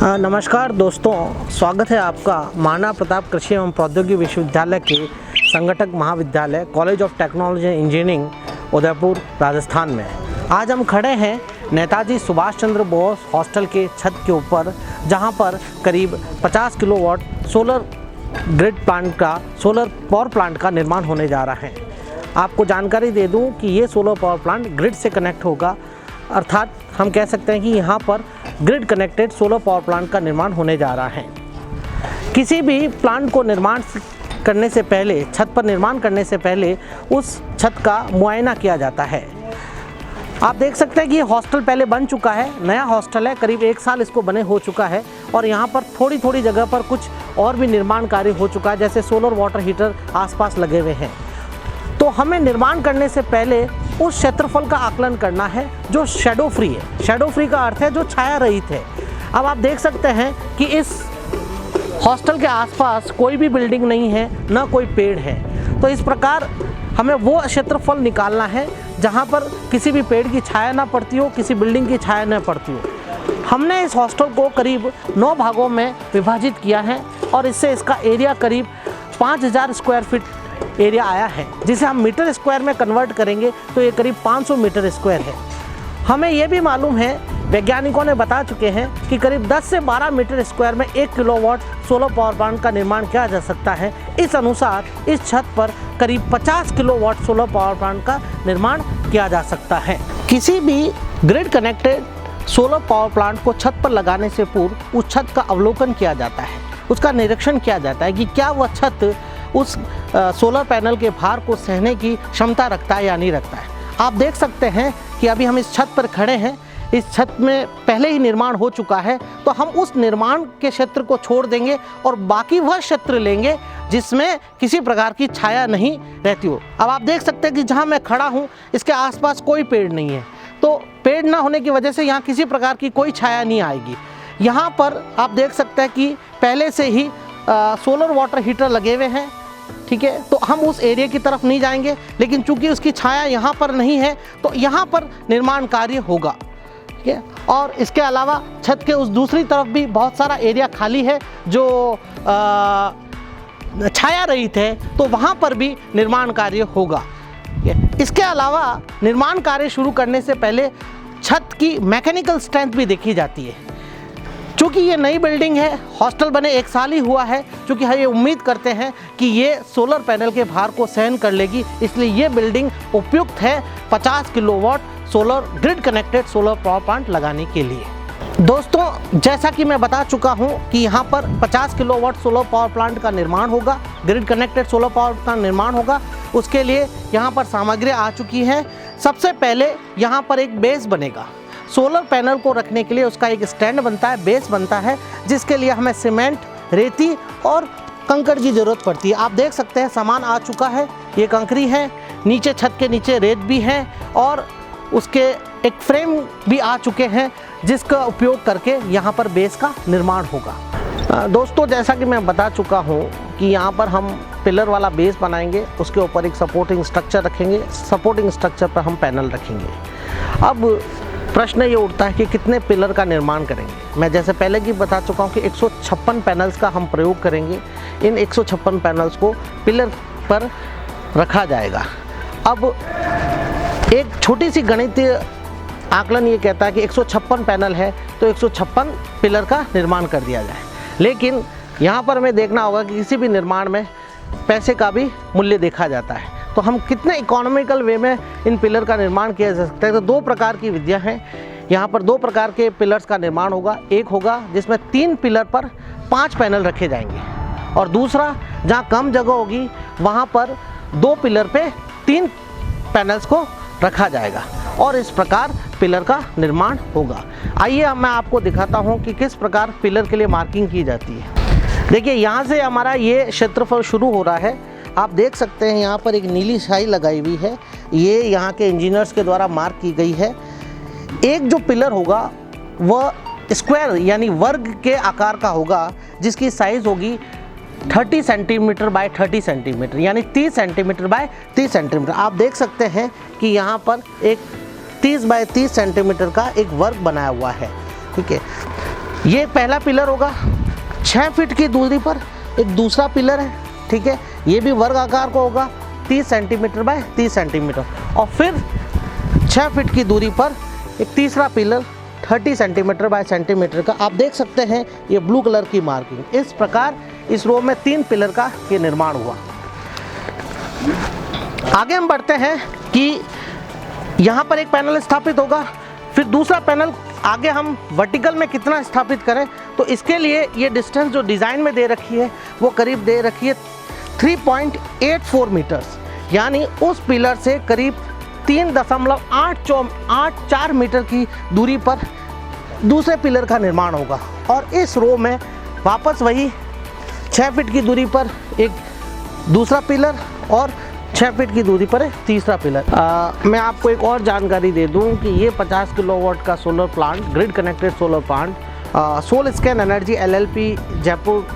नमस्कार दोस्तों, स्वागत है आपका महाराणा प्रताप कृषि एवं प्रौद्योगिकी विश्वविद्यालय के संगठक महाविद्यालय college of technology and engineering Udaipur Rajasthan में। आज हम खड़े हैं नेताजी सुभाष चंद्र बोस हॉस्टल के छत के ऊपर, जहां पर करीब 50 किलोवाट सोलर ग्रिड प्लांट का सोलर पावर प्लांट का निर्माण होने जा रहा है। आपको जानकारी दे दूं कि ये सोलर पावर प्लांट ग्रिड से कनेक्ट होगा, अर्थात हम कह सकते हैं कि यहाँ पर grid connected solar power plant का निर्माण होने जा रहा है। किसी भी प्लांट को निर्माण करने से पहले, छत पर निर्माण करने से पहले उस छत का मुआयना किया जाता है। आप देख सकते हैं कि ये हॉस्टल पहले बन चुका है, नया हॉस्टल है, करीब 1 साल इसको बने हो चुका है और यहाँ पर थोड़ी थोड़ी जगह पर कुछ और भी निर्माण कार्य हो चुका है, जैसे सोलर वाटर हीटर आसपास लगे हुए हैं। तो हमें निर्माण करने से पहले उस क्षेत्रफल का आकलन करना है जो शैडो फ्री है। शैडो फ्री का अर्थ है जो छाया रहित है। अब आप देख सकते हैं कि इस हॉस्टल के आसपास कोई भी बिल्डिंग नहीं है, ना कोई पेड़ है। तो इस प्रकार हमें वो क्षेत्रफल निकालना है जहाँ पर किसी भी पेड़ की छाया ना पड़ती हो, किसी बिल्डिंग की छाया ना पड़ती हो। हमने इस हॉस्टल को करीब 9 भागों में विभाजित किया है और इससे इसका एरिया करीब 5000 स्क्वायर फीट एरिया आया है, जिसे हम मीटर स्क्वायर में कन्वर्ट करेंगे तो ये करीब 500 मीटर स्क्वायर है। हमें ये भी मालूम है, वैज्ञानिकों ने बता चुके हैं कि करीब 10 से 12 मीटर स्क्वायर में 1 किलोवाट सोलर पावर प्लांट का निर्माण किया जा सकता है। इस अनुसार इस छत पर करीब 50 किलोवाट सोलर पावर प्लांट का निर्माण किया जा सकता है। किसी भी grid connected solar power plant को छत पर लगाने से पूर्व उस छत का अवलोकन किया जाता है, उसका निरीक्षण किया जाता है कि क्या वह छत उस सोलर पैनल के भार को सहने की क्षमता रखता है या नहीं रखता है। आप देख सकते हैं कि अभी हम इस छत पर खड़े हैं, इस छत में पहले ही निर्माण हो चुका है, तो हम उस निर्माण के क्षेत्र को छोड़ देंगे और बाकी वह क्षेत्र लेंगे जिसमें किसी प्रकार की छाया नहीं रहती हो। अब आप देख सकते हैं कि जहाँ मैं खड़ा हूँ इसके आसपास कोई पेड़ नहीं है, तो पेड़ ना होने की वजह से यहाँ किसी प्रकार की कोई छाया नहीं आएगी। यहाँ पर आप देख सकते हैं कि पहले से ही सोलर वाटर हीटर लगे हुए हैं, ठीक है। तो हम उस एरिया की तरफ नहीं जाएंगे, लेकिन चूंकि उसकी छाया यहाँ पर नहीं है तो यहाँ पर निर्माण कार्य होगा, ठीक है। और इसके अलावा छत के उस दूसरी तरफ भी बहुत सारा एरिया खाली है जो छाया रहित है, तो वहाँ पर भी निर्माण कार्य होगा। इसके अलावा निर्माण कार्य शुरू करने से पहले छत की मैकेनिकल स्ट्रेंथ भी देखी जाती है। चूँकि ये नई बिल्डिंग है, हॉस्टल बने 1 साल ही हुआ है, चूँकि हम ये उम्मीद करते हैं कि ये सोलर पैनल के भार को सहन कर लेगी, इसलिए ये बिल्डिंग उपयुक्त है 50 kilowatt solar grid connected solar power plant लगाने के लिए। दोस्तों, जैसा कि मैं बता चुका हूँ कि यहाँ पर 50 किलोवाट सोलर पावर प्लांट का निर्माण होगा, ग्रिड कनेक्टेड सोलर पावर का निर्माण होगा। उसके लिए यहाँ पर सामग्री आ चुकी है। सबसे पहले यहाँ पर एक बेस बनेगा। सोलर पैनल को रखने के लिए उसका एक स्टैंड बनता है, बेस बनता है, जिसके लिए हमें सीमेंट, रेती और कंकड़ की ज़रूरत पड़ती है। आप देख सकते हैं सामान आ चुका है, ये कंकरी है, नीचे छत के नीचे रेत भी है और उसके एक फ्रेम भी आ चुके हैं जिसका उपयोग करके यहाँ पर बेस का निर्माण होगा। दोस्तों, जैसा कि मैं बता चुका हूँ कि यहाँ पर हम पिलर वाला बेस बनाएंगे, उसके ऊपर एक सपोर्टिंग स्ट्रक्चर रखेंगे, सपोर्टिंग स्ट्रक्चर पर हम पैनल रखेंगे। अब प्रश्न ये उठता है कि कितने पिलर का निर्माण करेंगे। मैं जैसे पहले की बता चुका हूँ कि 156 पैनल्स का हम प्रयोग करेंगे। इन 156 पैनल्स को पिलर पर रखा जाएगा। अब एक छोटी सी गणितीय आकलन ये कहता है कि 156 पैनल है तो 156 पिलर का निर्माण कर दिया जाए, लेकिन यहाँ पर हमें देखना होगा कि किसी भी निर्माण में पैसे का भी मूल्य देखा जाता है। तो हम कितने इकोनॉमिकल वे में इन पिलर का निर्माण किया जा सकता है। तो 2 प्रकार की विधियां हैं। यहाँ पर 2 प्रकार के पिलर्स का निर्माण होगा। एक होगा जिसमें 3 पिलर पर 5 पैनल रखे जाएंगे और दूसरा जहाँ कम जगह होगी वहाँ पर 2 पिलर पे 3 पैनल्स को रखा जाएगा और इस प्रकार पिलर का निर्माण होगा। आइए अब मैं आपको दिखाता हूँ कि किस प्रकार पिलर के लिए मार्किंग की जाती है। देखिए, यहाँ से हमारा ये क्षेत्रफल शुरू हो रहा है। आप देख सकते हैं यहाँ पर एक नीली स्याही लगाई हुई है, ये यहाँ के इंजीनियर्स के द्वारा मार्क की गई है। एक जो पिलर होगा वह स्क्वायर यानी वर्ग के आकार का होगा, जिसकी साइज़ होगी 30 सेंटीमीटर बाय 30 सेंटीमीटर, यानी 30 सेंटीमीटर बाय 30 सेंटीमीटर। आप देख सकते हैं कि यहाँ पर एक 30 बाय 30 सेंटीमीटर का एक वर्ग बनाया हुआ है, ठीक है। ये पहला पिलर होगा, 6 फीट की दूरी पर एक दूसरा पिलर है, ठीक है, ये भी वर्ग आकार का होगा, 30 सेंटीमीटर बाय 30 सेंटीमीटर। और फिर 6 फीट की दूरी पर एक तीसरा पिलर 30 सेंटीमीटर बाय सेंटीमीटर का। आप देख सकते हैं ये ब्लू कलर की मार्किंग। इस प्रकार इस रो में 3 पिलर का ये निर्माण हुआ। आगे हम बढ़ते हैं कि यहाँ पर एक पैनल स्थापित होगा, फिर दूसरा पैनल आगे हम वर्टिकल में कितना स्थापित करें, तो इसके लिए ये डिस्टेंस जो डिज़ाइन में दे रखी है वो करीब दे रखी है 3.84 मीटर्स, यानी उस पिलर से करीब 3.84 मीटर की दूरी पर दूसरे पिलर का निर्माण होगा। और इस रो में वापस वही 6 फीट की दूरी पर एक दूसरा पिलर और 6 फीट की दूरी पर एक तीसरा पिलर। मैं आपको एक और जानकारी दे दूं कि ये 50 किलोवाट का solar plant, grid connected solar plant Sol Scan Energy LLP Jaipur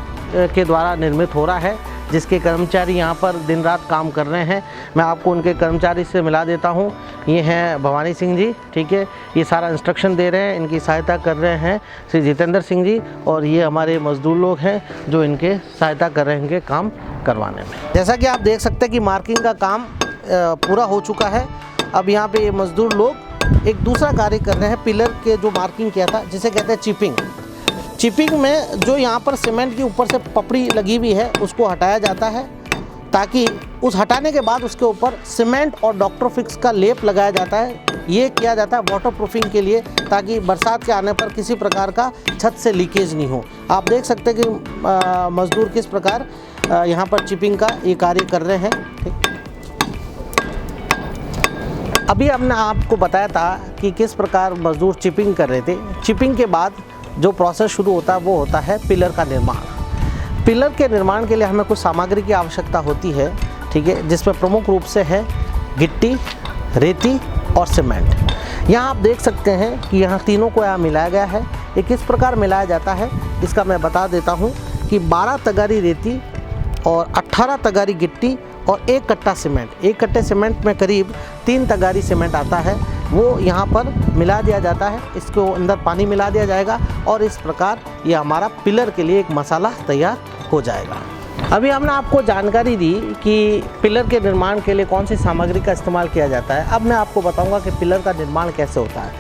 के द्वारा निर्मित हो रहा है, जिसके कर्मचारी यहाँ पर दिन रात काम कर रहे हैं। मैं आपको उनके कर्मचारी से मिला देता हूँ। ये हैं भवानी सिंह जी, ठीक है, ये सारा इंस्ट्रक्शन दे रहे हैं, इनकी सहायता कर रहे हैं श्री जितेंद्र सिंह जी, और ये हमारे मजदूर लोग हैं जो इनके सहायता कर रहे हैं इनके काम करवाने में। जैसा कि आप देख सकते हैं कि मार्किंग का काम पूरा हो चुका है। अब यहाँ पे ये मजदूर लोग एक दूसरा कार्य कर रहे हैं, पिलर के जो मार्किंग किया था जिसे कहते हैं चिपिंग। चिपिंग में जो यहाँ पर सीमेंट के ऊपर से पपड़ी लगी हुई है उसको हटाया जाता है, ताकि उस हटाने के बाद उसके ऊपर सीमेंट और डॉक्टर फिक्स का लेप लगाया जाता है। ये किया जाता है वाटर प्रूफिंग के लिए, ताकि बरसात के आने पर किसी प्रकार का छत से लीकेज नहीं हो। आप देख सकते हैं कि मजदूर किस प्रकार यहाँ पर चिपिंग का ये कार्य कर रहे हैं। ठीक, अभी हमने आपको बताया था कि किस प्रकार मजदूर चिपिंग कर रहे थे। चिपिंग के बाद जो प्रोसेस शुरू होता है वो होता है पिलर का निर्माण। पिलर के निर्माण के लिए हमें कुछ सामग्री की आवश्यकता होती है, ठीक है, जिसमें प्रमुख रूप से है गिट्टी, रेती और सीमेंट। यहाँ आप देख सकते हैं कि यहाँ तीनों को यहाँ मिलाया गया है। ये किस प्रकार मिलाया जाता है इसका मैं बता देता हूँ कि 12 तगारी रेती और 18 तगारी गिट्टी और 1 कट्टा सीमेंट, 1 कट्टे सीमेंट में करीब 3 तगारी सीमेंट आता है, वो यहाँ पर मिला दिया जाता है। इसको अंदर पानी मिला दिया जाएगा और इस प्रकार ये हमारा पिलर के लिए एक मसाला तैयार हो जाएगा। अभी हमने आपको जानकारी दी कि पिलर के निर्माण के लिए कौन सी सामग्री का इस्तेमाल किया जाता है। अब मैं आपको बताऊंगा कि पिलर का निर्माण कैसे होता है।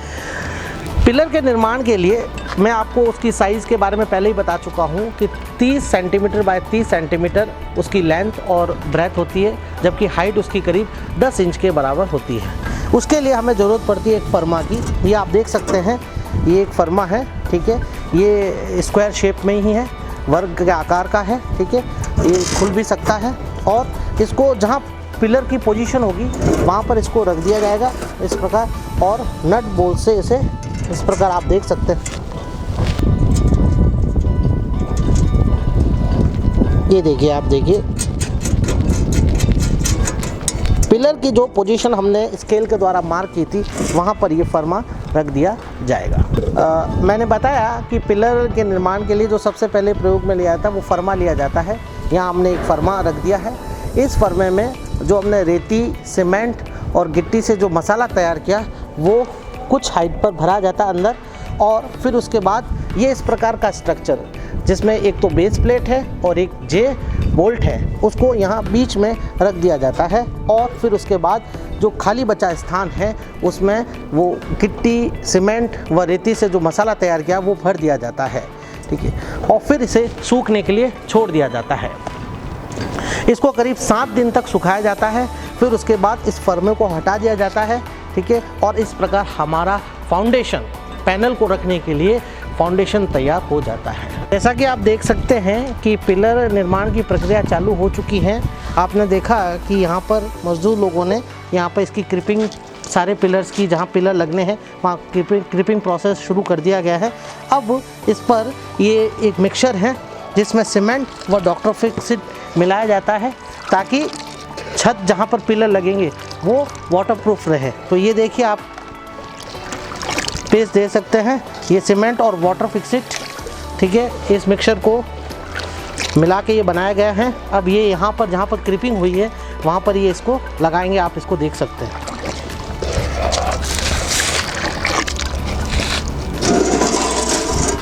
पिलर के निर्माण के लिए मैं आपको उसकी साइज़ के बारे में पहले ही बता चुका हूँ कि 30 सेंटीमीटर बाय 30 सेंटीमीटर उसकी लेंथ और ब्रेथ होती है, जबकि हाइट उसकी करीब 10 इंच के बराबर होती है। उसके लिए हमें ज़रूरत पड़ती है एक फर्मा की। ये आप देख सकते हैं, ये एक फर्मा है, ठीक है, ये स्क्वायर शेप में ही है, वर्ग के आकार का है, ठीक है, ये खुल भी सकता है। और इसको जहाँ पिलर की पोजीशन होगी वहाँ पर इसको रख दिया जाएगा इस प्रकार, और नट बोल्ट से इसे इस प्रकार आप देख सकते हैं। ये देखिए, आप देखिए पिलर की जो पोजीशन हमने स्केल के द्वारा मार्क की थी वहाँ पर ये फर्मा रख दिया जाएगा। मैंने बताया कि पिलर के निर्माण के लिए जो सबसे पहले प्रयोग में लिया था वो फर्मा लिया जाता है। यहाँ हमने एक फर्मा रख दिया है। इस फर्मे में जो हमने रेती, सीमेंट और गिट्टी से जो मसाला तैयार किया वो कुछ हाइट पर भरा जाता है अंदर, और फिर उसके बाद ये इस प्रकार का स्ट्रक्चर जिसमें एक तो बेस प्लेट है और एक जे बोल्ट है, उसको यहाँ बीच में रख दिया जाता है। और फिर उसके बाद जो खाली बचा स्थान है उसमें वो गिट्टी, सीमेंट व रेती से जो मसाला तैयार किया वो भर दिया जाता है, ठीक है, और फिर इसे सूखने के लिए छोड़ दिया जाता है। इसको करीब 7 दिन तक सुखाया जाता है। फिर उसके बाद इस फर्मे को हटा दिया जाता है, ठीक है, और इस प्रकार हमारा फाउंडेशन, पैनल को रखने के लिए फाउंडेशन तैयार हो जाता है। जैसा कि आप देख सकते हैं कि पिलर निर्माण की प्रक्रिया चालू हो चुकी है। आपने देखा कि यहाँ पर मजदूर लोगों ने यहाँ पर इसकी क्रिपिंग, सारे पिलर्स की जहाँ पिलर लगने हैं वहाँ क्रिपिंग प्रोसेस शुरू कर दिया गया है। अब इस पर ये एक मिक्सचर है जिसमें सीमेंट व डॉक्टर फिक्स मिलाया जाता है, ताकि छत जहाँ पर पिलर लगेंगे वो वाटरप्रूफ रहे। तो ये देखिए, आप पेस्ट दे सकते हैं, ये सीमेंट और वाटर फिक्सिट, ठीक है, इस मिक्सचर को मिला के ये बनाया गया है। अब ये यहाँ पर जहाँ पर क्रिपिंग हुई है वहाँ पर ये इसको लगाएंगे, आप इसको देख सकते हैं।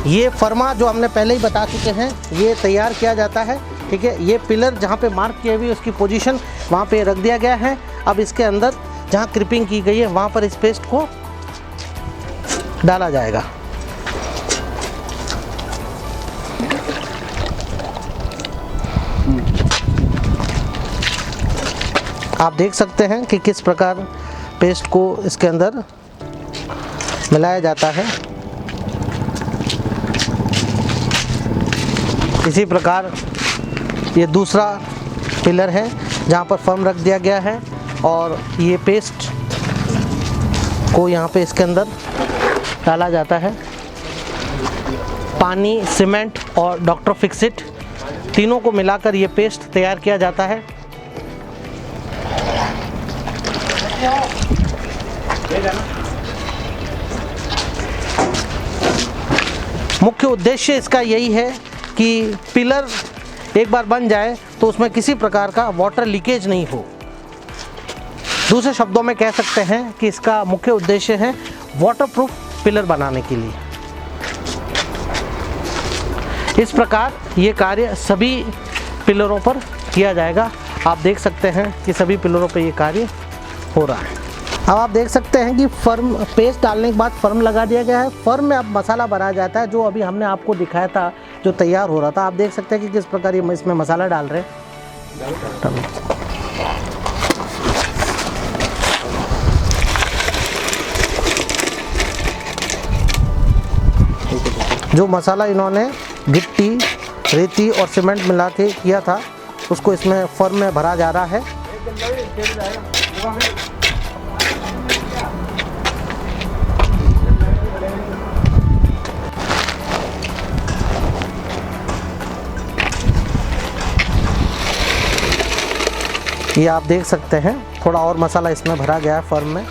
ये फर्मा जो हमने पहले ही बता चुके हैं, ये तैयार किया जाता है। ठीक है, ये पिलर जहाँ पे मार्क किए हुए उसकी पोजीशन वहाँ पे रख दिया गया है। अब इसके अंदर जहाँ क्रिपिंग की गई है वहाँ पर इस पेस्ट को डाला जाएगा। आप देख सकते हैं कि किस प्रकार पेस्ट को इसके अंदर मिलाया जाता है। इसी प्रकार ये दूसरा पिलर है जहाँ पर फर्म रख दिया गया है और ये पेस्ट को यहाँ पे इसके अंदर डाला जाता है। पानी, सीमेंट और डॉक्टर फिक्सिट तीनों को मिलाकर ये पेस्ट तैयार किया जाता है। मुख्य उद्देश्य इसका यही है कि पिलर एक बार बन जाए तो उसमें किसी प्रकार का वाटर लीकेज नहीं हो। दूसरे शब्दों में कह सकते हैं कि इसका मुख्य उद्देश्य है वाटरप्रूफ पिलर बनाने के लिए। इस प्रकार ये कार्य सभी पिलरों पर किया जाएगा। आप देख सकते हैं कि सभी पिलरों पर ये कार्य हो रहा है। अब आप देख सकते हैं कि फर्म पेस्ट डालने के बाद फर्म लगा दिया गया है। फर्म में अब मसाला भरा जाता है, जो अभी हमने आपको दिखाया था, जो तैयार हो रहा था। आप देख सकते हैं कि किस प्रकार ये इसमें मसाला डाल रहे हैं। जो मसाला इन्होंने गिट्टी, रेती और सीमेंट मिला के किया था, उसको इसमें फर्म में भरा जा रहा है। ये आप देख सकते हैं थोड़ा और मसाला इसमें भरा गया है फर्म में।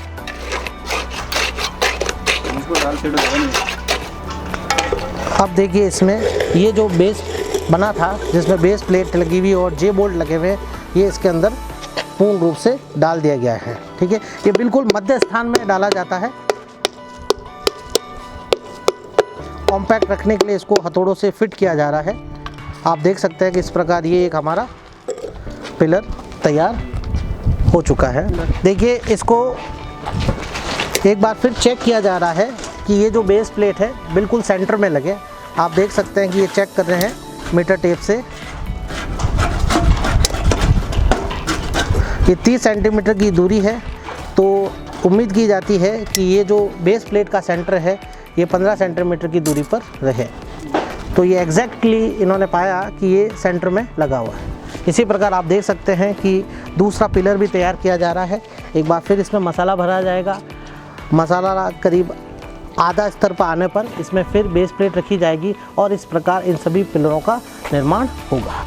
अब देखिए इसमें ये जो बेस बना था, जिसमें बेस प्लेट लगी हुई और जे बोल्ट लगे हुए, ये इसके अंदर पूर्ण रूप से डाल दिया गया है। ठीक है, ये बिल्कुल मध्य स्थान में डाला जाता है। कॉम्पैक्ट रखने के लिए इसको हथौड़ों से फिट किया जा रहा है। आप देख सकते हैं कि इस प्रकार ये एक हमारा पिलर तैयार हो चुका है। देखिए इसको एक बार फिर चेक किया जा रहा है कि ये जो बेस प्लेट है बिल्कुल सेंटर में लगे। आप देख सकते हैं कि ये चेक कर रहे हैं मीटर टेप से। ये 30 सेंटीमीटर की दूरी है, तो उम्मीद की जाती है कि ये जो बेस प्लेट का सेंटर है ये 15 सेंटीमीटर की दूरी पर रहे। तो ये एग्जैक्टली इन्होंने पाया कि ये सेंटर में लगा हुआ है। इसी प्रकार आप देख सकते हैं कि दूसरा पिलर भी तैयार किया जा रहा है। एक बार फिर इसमें मसाला भरा जाएगा। मसाला करीब आधा स्तर पर आने पर इसमें फिर बेस प्लेट रखी जाएगी और इस प्रकार इन सभी पिलरों का निर्माण होगा।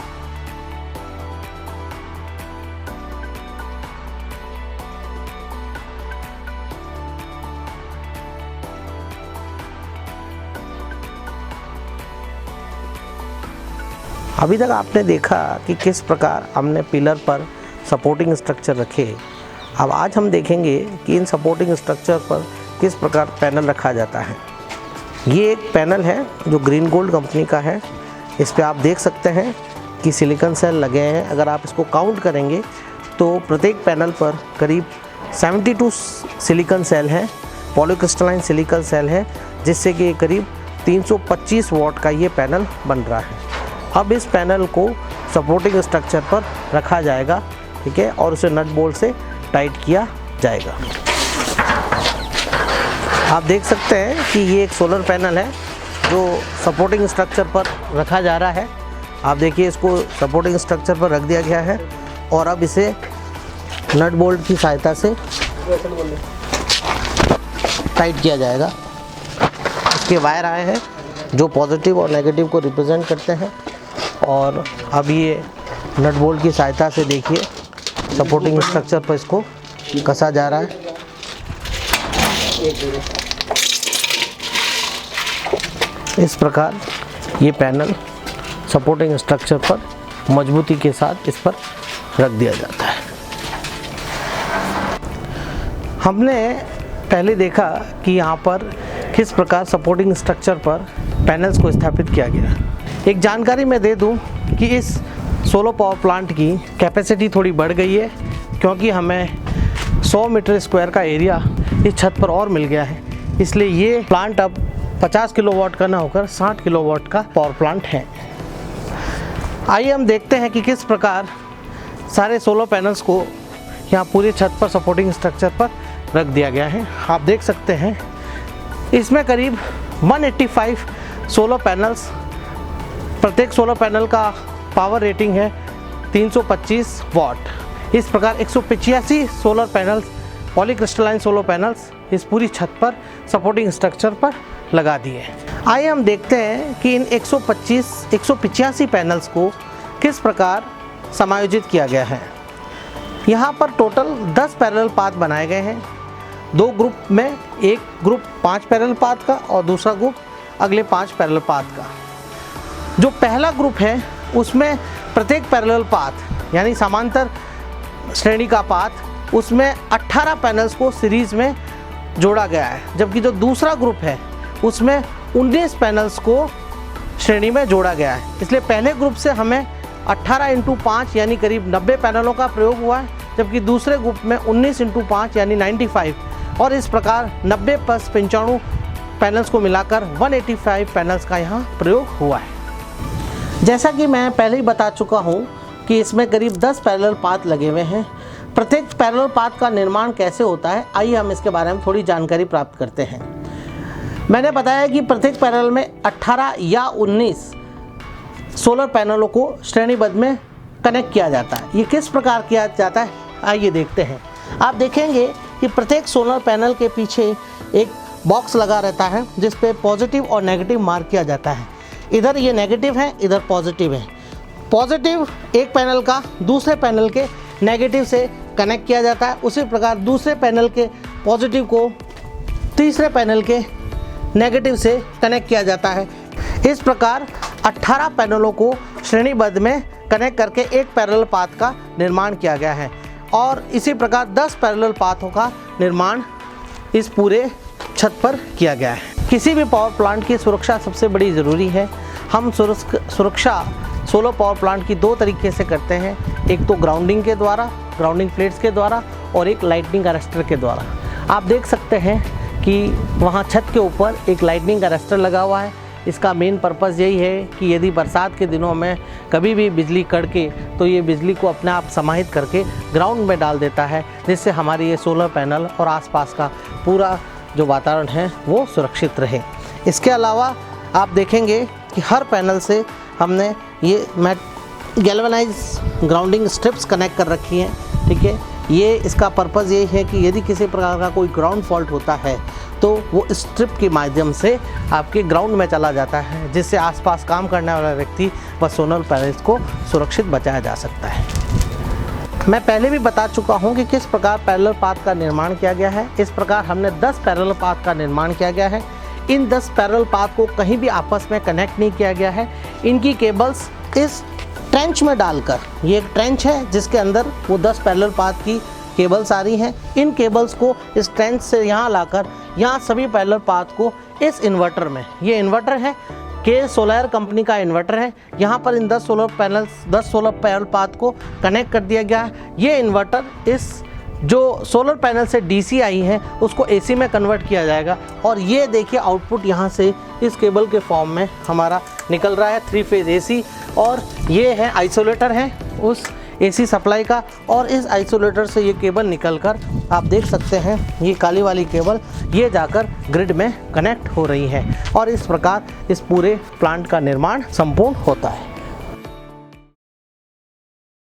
अभी तक आपने देखा कि किस प्रकार हमने पिलर पर सपोर्टिंग स्ट्रक्चर रखे। अब आज हम देखेंगे कि इन सपोर्टिंग स्ट्रक्चर पर किस प्रकार पैनल रखा जाता है। ये एक पैनल है जो ग्रीन गोल्ड कंपनी का है। इस पे आप देख सकते हैं कि सिलिकॉन सेल लगे हैं। अगर आप इसको काउंट करेंगे तो प्रत्येक पैनल पर करीब 72 सिलिकॉन सेल हैं, पॉलीक्रिस्टलाइन सिलिकॉन सेल है, जिससे कि करीब 325 वॉट का ये पैनल बन रहा है। अब इस पैनल को सपोर्टिंग स्ट्रक्चर पर रखा जाएगा, ठीक है, और उसे नट बोल्ट से टाइट किया जाएगा। आप देख सकते हैं कि ये एक सोलर पैनल है जो सपोर्टिंग स्ट्रक्चर पर रखा जा रहा है। आप देखिए इसको सपोर्टिंग स्ट्रक्चर पर रख दिया गया है और अब इसे नट बोल्ट की सहायता से टाइट किया जाएगा। इसके वायर आए हैं जो पॉजिटिव और नेगेटिव को रिप्रेजेंट करते हैं और अब ये नट बोल्ट की सहायता से देखिए सपोर्टिंग स्ट्रक्चर पर इसको कसा जा रहा है। इस प्रकार ये पैनल सपोर्टिंग स्ट्रक्चर पर मजबूती के साथ इस पर रख दिया जाता है। हमने पहले देखा कि यहाँ पर किस प्रकार सपोर्टिंग स्ट्रक्चर पर पैनल्स को स्थापित किया गया। एक जानकारी मैं दे दूं कि इस सोलर पावर प्लांट की कैपेसिटी थोड़ी बढ़ गई है, क्योंकि हमें 100 मीटर स्क्वायर का एरिया इस छत पर और मिल गया है। इसलिए ये प्लांट अब 50 किलोवाट का ना होकर 60 किलोवाट का पावर प्लांट है। आइए हम देखते हैं कि किस प्रकार सारे सोलर पैनल्स को यहाँ पूरी छत पर सपोर्टिंग स्ट्रक्चर पर रख दिया गया है। आप देख सकते हैं इसमें करीब 185 सोलर पैनल्स, प्रत्येक सोलर पैनल का पावर रेटिंग है 325 वाट। इस प्रकार 185 solar panels, polycrystalline solar panels इस पूरी छत पर सपोर्टिंग स्ट्रक्चर पर लगा दिए। आइए हम देखते हैं कि इन 185 पैनल्स को किस प्रकार समायोजित किया गया है। यहाँ पर टोटल 10 पैरेलल पाथ बनाए गए हैं। 2 ग्रुप में, एक ग्रुप 5 पैरेलल पाथ का और दूसरा ग्रुप अगले 5 पैरेलल पाथ का। जो पहला ग्रुप है उसमें प्रत्येक पैरेलल पाथ यानी समांतर श्रेणी का पाथ, उसमें 18 पैनल्स को सीरीज़ में जोड़ा गया है, जबकि जो दूसरा ग्रुप है उसमें 19 पैनल्स को श्रेणी में जोड़ा गया है। इसलिए पहले ग्रुप से हमें 18x5 यानी करीब 90 पैनलों का प्रयोग हुआ है, जबकि दूसरे ग्रुप में 19x5 यानी 95, और इस प्रकार 90 + 95 पैनल्स को मिलाकर 185 पैनल्स का यहाँ प्रयोग हुआ है। जैसा कि मैं पहले ही बता चुका हूँ कि इसमें करीब 10 पैरेलल पाथ लगे हुए हैं। प्रत्येक पैरेलल पाथ का निर्माण कैसे होता है, आइए हम इसके बारे में थोड़ी जानकारी प्राप्त करते हैं। मैंने बताया कि प्रत्येक पैरेलल में 18 या 19 सोलर पैनलों को श्रेणीबद्ध में कनेक्ट किया जाता है। ये किस प्रकार किया जाता है, आइए देखते हैं। आप देखेंगे कि प्रत्येक सोलर पैनल के पीछे एक बॉक्स लगा रहता है जिस पे पॉजिटिव और नेगेटिव मार्क किया जाता है। इधर ये नेगेटिव है, इधर पॉजिटिव है। पॉजिटिव एक पैनल का दूसरे पैनल के नेगेटिव से कनेक्ट किया जाता है, उसी प्रकार दूसरे पैनल के पॉजिटिव को तीसरे पैनल के नेगेटिव से कनेक्ट किया जाता है। इस प्रकार 18 पैनलों को श्रेणीबद्ध में कनेक्ट करके एक पैरेलल पाथ का निर्माण किया गया है, और इसी प्रकार 10 पैरेलल पाथों का निर्माण इस पूरे छत पर किया गया है। किसी भी पावर प्लांट की सुरक्षा सबसे बड़ी ज़रूरी है। हम सुरक्षा सोलर पावर प्लांट की 2 तरीके से करते हैं, एक तो ग्राउंडिंग के द्वारा, ग्राउंडिंग प्लेट्स के द्वारा, और एक लाइटनिंग अरेस्टर के द्वारा। आप देख सकते हैं कि वहाँ छत के ऊपर एक लाइटनिंग अरेस्टर लगा हुआ है। इसका मेन पर्पज़ यही है कि यदि बरसात के दिनों में कभी भी बिजली कड़के तो ये बिजली को अपने आप समाहित करके ग्राउंड में डाल देता है, जिससे हमारी ये सोलर पैनल और आसपास का पूरा जो वातावरण है वो सुरक्षित रहे। इसके अलावा आप देखेंगे कि हर पैनल से हमने ये गैल्वेनाइज ग्राउंडिंग स्ट्रिप्स कनेक्ट कर रखी हैं, ठीक है। ये इसका पर्पज़ ये है कि यदि किसी प्रकार का कोई ग्राउंड फॉल्ट होता है तो वो स्ट्रिप के माध्यम से आपके ग्राउंड में चला जाता है, जिससे आसपास काम करने वाला व्यक्ति व सोलर पैनल्स को सुरक्षित बचाया जा सकता है। मैं पहले भी बता चुका हूँ कि किस प्रकार पैरेलल पाथ का निर्माण किया गया है। इस प्रकार हमने 10 पैरेलल पाथ का निर्माण किया गया है। इन 10 पैरेलल पाथ को कहीं भी आपस में कनेक्ट नहीं किया गया है। इनकी केबल्स इस ट्रेंच में डालकर, ये एक ट्रेंच है जिसके अंदर वो 10 पैरेलल पाथ की केबल्स आ रही हैं। इन केबल्स को इस ट्रेंच से यहाँ लाकर यहाँ सभी पैरेलल पाथ को इस इन्वर्टर में, ये इन्वर्टर है के सोलर कंपनी का इन्वर्टर है, यहाँ पर इन 10 सोलर पैरेलल पाथ को कनेक्ट कर दिया गया है। ये इन्वर्टर इस जो सोलर पैनल से डीसी आई है उसको एसी में कन्वर्ट किया जाएगा, और ये देखिए आउटपुट यहाँ से इस केबल के फॉर्म में हमारा निकल रहा है 3 फेज़ एसी। और ये है आइसोलेटर है उस एसी सप्लाई का, और इस आइसोलेटर से ये केबल निकलकर आप देख सकते हैं ये काली वाली केबल ये जाकर ग्रिड में कनेक्ट हो रही है, और इस प्रकार इस पूरे प्लांट का निर्माण संपूर्ण होता है।